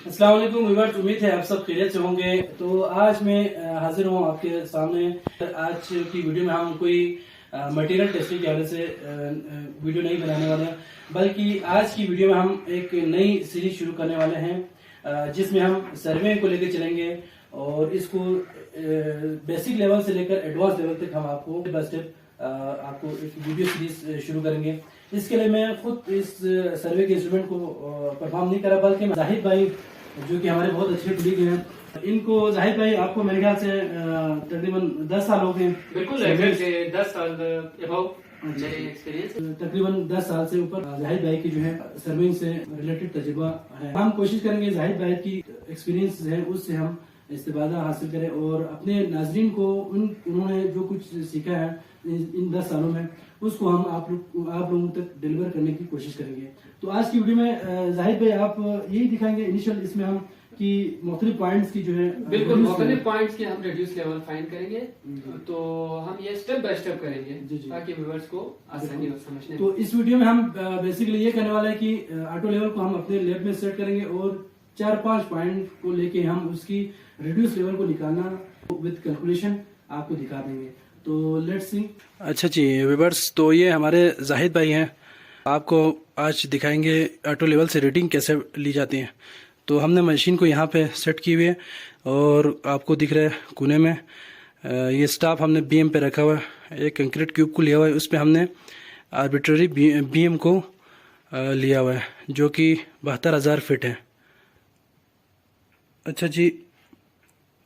अस्सलाम वालेकुम व्यूअर्स, उम्मीद है आप सब खैरियत से होंगे। तो आज मैं हाजिर हूँ आपके सामने। आज की वीडियो में हम कोई मटेरियल टेस्टिंग के हवाले से वीडियो नहीं बनाने वाले हैं, बल्कि आज की वीडियो में हम एक नई सीरीज शुरू करने वाले हैं जिसमें हम सर्वे को लेकर चलेंगे और इसको बेसिक लेवल से लेकर एडवांस लेवल तक हम आपको स्टेप बाय स्टेप आपको एक वीडियो सीरीज शुरू करेंगे। इसके लिए मैं खुद इस सर्वे के इंस्ट्रूमेंट को परफॉर्म नहीं करा, बल्कि जाहिद भाई जो कि हमारे बहुत अच्छे कलीग हैं, इनको जाहिद भाई आपको मेरे ख्याल से तकरीबन 10 साल हो गए। बिल्कुल 10 साल एक्सपीरियंस, तकरीबन 10 साल से ऊपर जाहिद भाई की जो है सर्विंग से रिलेटेड तजुर्बा है। हम कोशिश करेंगे जाहिद भाई की एक्सपीरियंस है उससे हम इस्तेफादा हासिल करें और अपने नाजरीन को उन्होंने जो कुछ सीखा है इन 10 सालों में उसको हम आप लोगों तक डिलीवर करने की कोशिश करेंगे। तो आज की वीडियो में जाहिद भाई आप यही दिखाएंगे इनिशियल इसमें हम कि मुख्तलिफ पॉइंट्स की जो है बिल्कुल मुख्तलिफ पॉइंट्स की हम रिड्यूस लेवल फाइंड करेंगे। तो हम ये स्टेप बाय स्टेप करेंगे ताकि व्यूअर्स को आसानी हो समझने। तो इस वीडियो में हम बेसिकली ये करने वाले हैं कि ऑटो लेवल को हम अपने लैब में सेट करेंगे और 4-5 पॉइंट को लेके हम उसकी रिड्यूस लेवल को निकालना विद कैलकुलेशन आपको दिखा देंगे। तो लेट्स सी। अच्छा जी व्यूअर्स, तो ये हमारे जाहिद भाई हैं, आपको आज दिखाएंगे ऑटो लेवल से रीडिंग कैसे ली जाती है। तो हमने मशीन को यहाँ पे सेट की हुई है और आपको दिख रहा है कोने में ये स्टाफ हमने बीएम पे रखा हुआ है। एक कंक्रीट क्यूब को लिया हुआ है, उस पर हमने आर्बिट्ररी बीएम को लिया हुआ है जो कि 72,000 फिट है। अच्छा जी,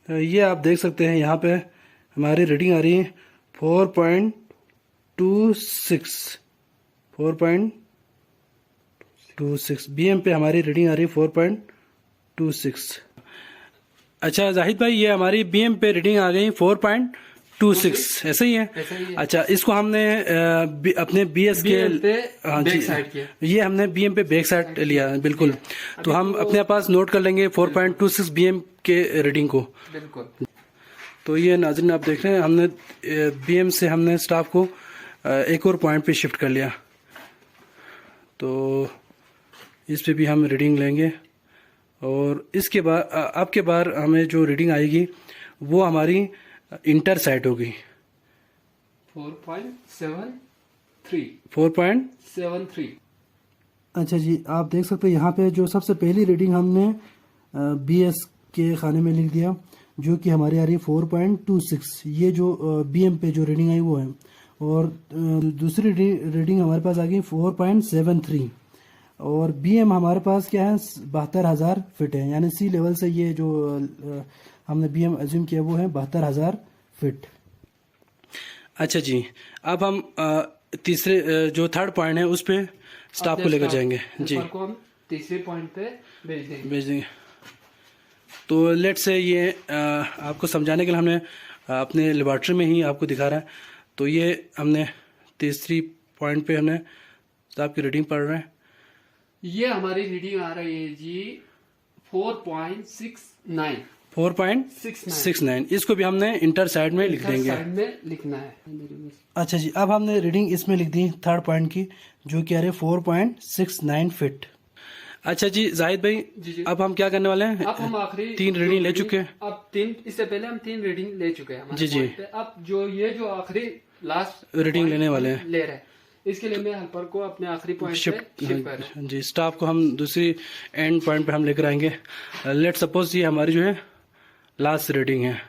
ये आप देख सकते हैं यहाँ पे हमारी रीडिंग आ रही है 4.26 बीएम पे हमारी रीडिंग आ रही है 4.26। अच्छा जाहिद भाई, ये हमारी बीएम पे रीडिंग आ गई 4.26, ऐसा ही है? अच्छा, इसको हमने अपने बीएस के हाँ जी ये हमने बीएम पे बैक साइड लिया बिल्कुल। तो हम अपने पास नोट कर लेंगे 4.26 बीएम के रीडिंग को। बिल्कुल। तो ये नाज़रीन आप देख रहे हैं हमने बीएम से हमने स्टाफ को एक और पॉइंट पे शिफ्ट कर लिया। तो इस पे भी हम रीडिंग लेंगे और इसके बाद आपके बार हमें जो रीडिंग आएगी वो हमारी इंटर साइड होगी 4.73। अच्छा जी, आप देख सकते हैं यहाँ पे जो सबसे पहली रीडिंग हमने बीएस के खाने में लिख दिया जो कि हमारी आ रही है 4.26। ये जो बीएम पे जो रीडिंग आई वो है। और दूसरी रीडिंग हमारे पास आ गई 4.73 और बीएम हमारे पास क्या है 72,000 फिट है, यानी सी लेवल से ये जो हमने बीएम अज्यूम किया वो है 72,000 फिट। अच्छा जी, अब हम तीसरे जो थर्ड पॉइंट है उस पे स्टाफ को लेकर जाएंगे जी। हम तीसरे पॉइंट पे भेज देंगे। तो लेट से ये आपको समझाने के लिए हमने अपने लेबॉर्ट्री में ही आपको दिखा रहा है। तो ये हमने तीसरी पॉइंट पे हमने स्टाफ की रीडिंग पढ़ रहे हैं। ये हमारी रीडिंग आ रही है जी 4.69। इसको भी हमने इंटर साइड में लिख देंगे। साइड में लिखना है। अच्छा जी, अब हमने रीडिंग इसमें लिख दी थर्ड पॉइंट की जो कि आ रही है 4.69 फिट। अच्छा जी जाहिद भाई जी। अब हम क्या करने वाले हैं? अब हम आखिरी 3 रीडिंग ले चुके हैं। अब 3 इससे पहले हम 3 रीडिंग ले चुके हैं जी जी। अब जो ये जो आखिरी लास्ट रीडिंग लेने वाले हैं ले रहे हैं, इसके लिए मैं हेल्पर को अपने आखिरी पॉइंट पे शिफ्ट कर रहा हूं जी। स्टाफ को हम दूसरी एंड पॉइंट पे हम लेकर आएंगे। लेट सपोज ये हमारी जो है लास्ट रीडिंग है,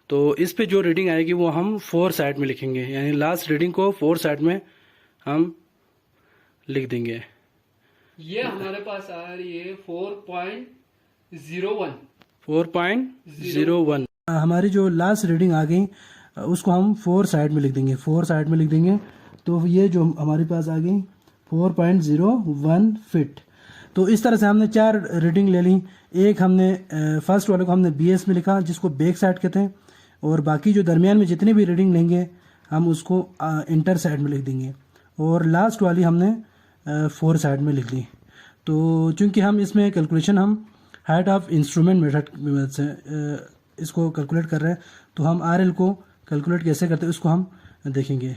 तो इस पे जो रीडिंग आएगी वो हम 4 साइड में लिखेंगे, यानी लास्ट रीडिंग को 4 साइड में हम लिख देंगे। ये हमारे पास आ रही है 4.01। हमारी जो लास्ट रीडिंग आ गई उसको हम 4 साइड में लिख देंगे। 4 साइड में लिख देंगे तो ये जो हमारे पास आ गई 4.01 फिट। तो इस तरह से हमने 4 रीडिंग ले ली। एक हमने फर्स्ट वाले को हमने बीएस में लिखा जिसको बैक साइड कहते हैं, और बाकी जो दरमियान में जितनी भी रीडिंग लेंगे हम उसको इंटर साइड में लिख देंगे, और लास्ट वाली हमने 4 साइड में लिख ली। तो चूंकि हम इसमें कैलकुलेशन हम हाइट ऑफ इंस्ट्रूमेंट मेथड की मदद से इसको कैलकुलेट कर रहे हैं, तो हम आरएल को कैलकुलेट कैसे करते हैं उसको हम देखेंगे।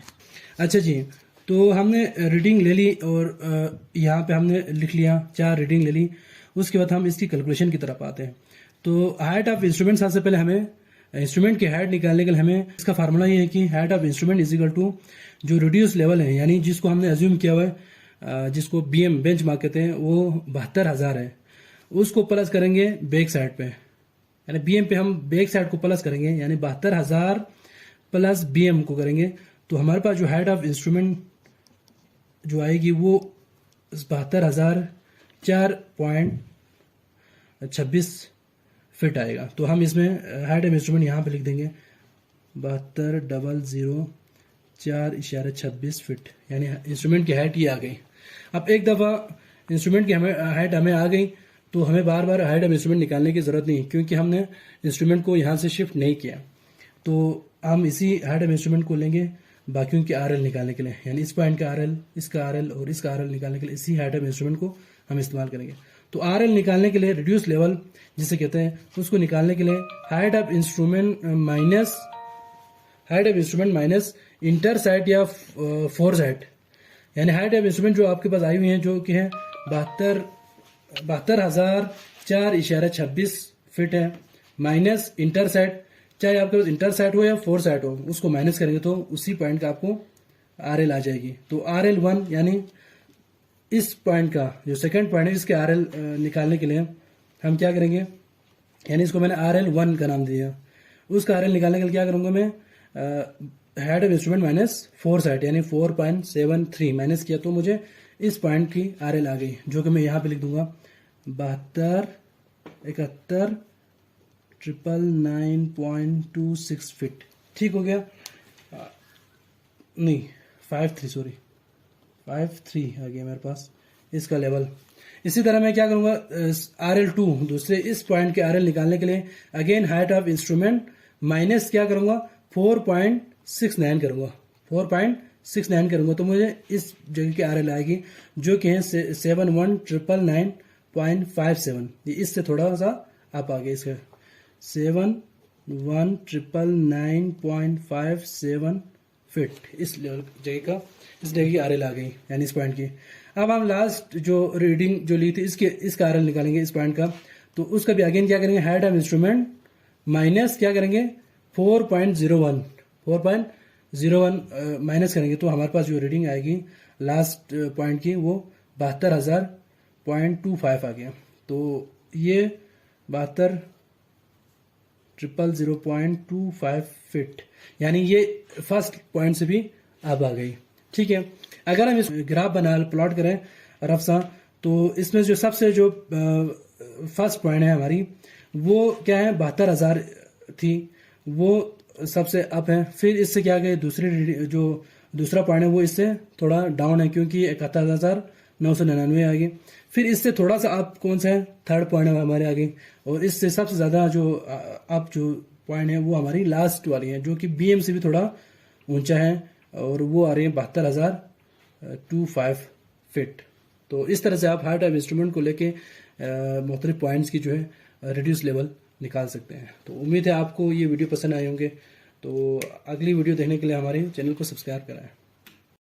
अच्छा जी, तो हमने रीडिंग ले ली और यहाँ पे हमने लिख लिया 4 रीडिंग ले ली, उसके बाद हम इसकी कैलकुलेशन की तरफ आते हैं। तो हाइट ऑफ इंस्ट्रूमेंट, सबसे पहले हमें इंस्ट्रूमेंट की हाइट निकालने के लिए हमें इसका फार्मूला ये है कि height of instrument is equal to जो रिड्यूस लेवल है, यानी जिसको हमने अज्यूम किया हुआ है, जिसको BM बेंच मार्क कहते हैं, वो 72,000 है, उसको प्लस करेंगे बैक साइड पे, यानी BM पे हम बैक साइड को प्लस करेंगे, यानी 72,000 प्लस BM को करेंगे, तो हमारे पास जो हाइट ऑफ इंस्ट्रूमेंट जो आएगी वो 72,004.26 फिट आएगा। तो हम इसमें हाइट ऑफ इंस्ट्रूमेंट यहाँ पे लिख देंगे 72,004.26 फिट, यानी इंस्ट्रूमेंट की हाइट ये आ गई। अब एक दफ़ा इंस्ट्रूमेंट की हाइट हमें आ गई तो हमें बार बार हाइट ऑफ इंस्ट्रूमेंट निकालने की ज़रूरत नहीं, क्योंकि हमने इंस्ट्रूमेंट को यहाँ से शिफ्ट नहीं किया। तो हम इसी हाइट ऑफ इंस्ट्रूमेंट को लेंगे बाकियों के RL निकालने के लिए, यानी इस पॉइंट का RL, इसका RL और इसका RL निकालने के लिए इसी हाइट ऑफ इंस्ट्रूमेंट को हम इस्तेमाल करेंगे। तो RL निकालने के लिए रिड्यूस लेवल जिसे कहते हैं, उसको निकालने के लिए height of instrument minus inter site या फोर साइट, यानी हाइट ऑफ इंस्ट्रूमेंट जो आपके पास आई हुई है जो कि है 72,004.26 फिट है, माइनस इंटर साइट, चाहे आपके पास इंटर साइट हो या फोर साइट हो, उसको माइनस करेंगे तो उसी पॉइंट का आपको RL आ जाएगी। तो RL1 यानी इस पॉइंट का जो सेकंड पॉइंट है इसके RL निकालने के लिए हम क्या करेंगे, यानी इसको मैंने RL1 का नाम दिया, उसका RL निकालने के लिए क्या करूंगा मैं, height of instrument minus four site यानी 4.73 माइनस किया तो मुझे इस पॉइंट की RL आ गई, जो कि मैं यहाँ पे लिख दूंगा 72,71,999.26 फिट। ठीक हो गया, नहीं 53 आ गया मेरे पास इसका लेवल। इसी तरह मैं क्या करूंगा, RL2 दूसरे इस पॉइंट के RL निकालने के लिए again height of instrument minus क्या करूंगा 4.69 करूंगा, 4.69 करूंगा तो मुझे इस जगह की RL आएगी जो कि है 71,999.57। ये इससे थोड़ा सा आप आगे इसका 71,999.57 फिट इस जगह की RL आ गई, यानी इस पॉइंट की। अब हम लास्ट जो रीडिंग जो ली थी इसका RL निकालेंगे इस पॉइंट का, तो उसका भी अगेन क्या करेंगे, हाइट ऑफ इंस्ट्रूमेंट माइनस क्या करेंगे 4.01 माइनस करेंगे तो हमारे पास जो रीडिंग आएगी लास्ट पॉइंट की वो 72,000.25 आ गया। तो ये 72,000.25 फिट, यानी ये फर्स्ट पॉइंट से भी अब आ गई। ठीक है, अगर हम इस ग्राफ बना प्लॉट करें रफ सा, तो इसमें जो सबसे जो फर्स्ट पॉइंट है हमारी वो क्या है 72,000 थी, वो सबसे अप है। फिर इससे क्या गए जो दूसरा पॉइंट है वो इससे थोड़ा डाउन है क्योंकि 71,999 आ गई। फिर इससे थोड़ा सा अप कौन सा है, थर्ड पॉइंट है हमारे आगे, और इससे सबसे ज्यादा जो अप जो पॉइंट है वो हमारी लास्ट वाली है जो कि BM से भी थोड़ा ऊंचा है, और वो आ रही है 72,025 फिट। तो इस तरह से आप हाइट ऑफ इंस्ट्रूमेंट को लेके मुख्तलिफ पॉइंट्स की जो है रिड्यूस लेवल निकाल सकते हैं। तो उम्मीद है आपको ये वीडियो पसंद आए होंगे। तो अगली वीडियो देखने के लिए हमारे चैनल को सब्सक्राइब कराएं।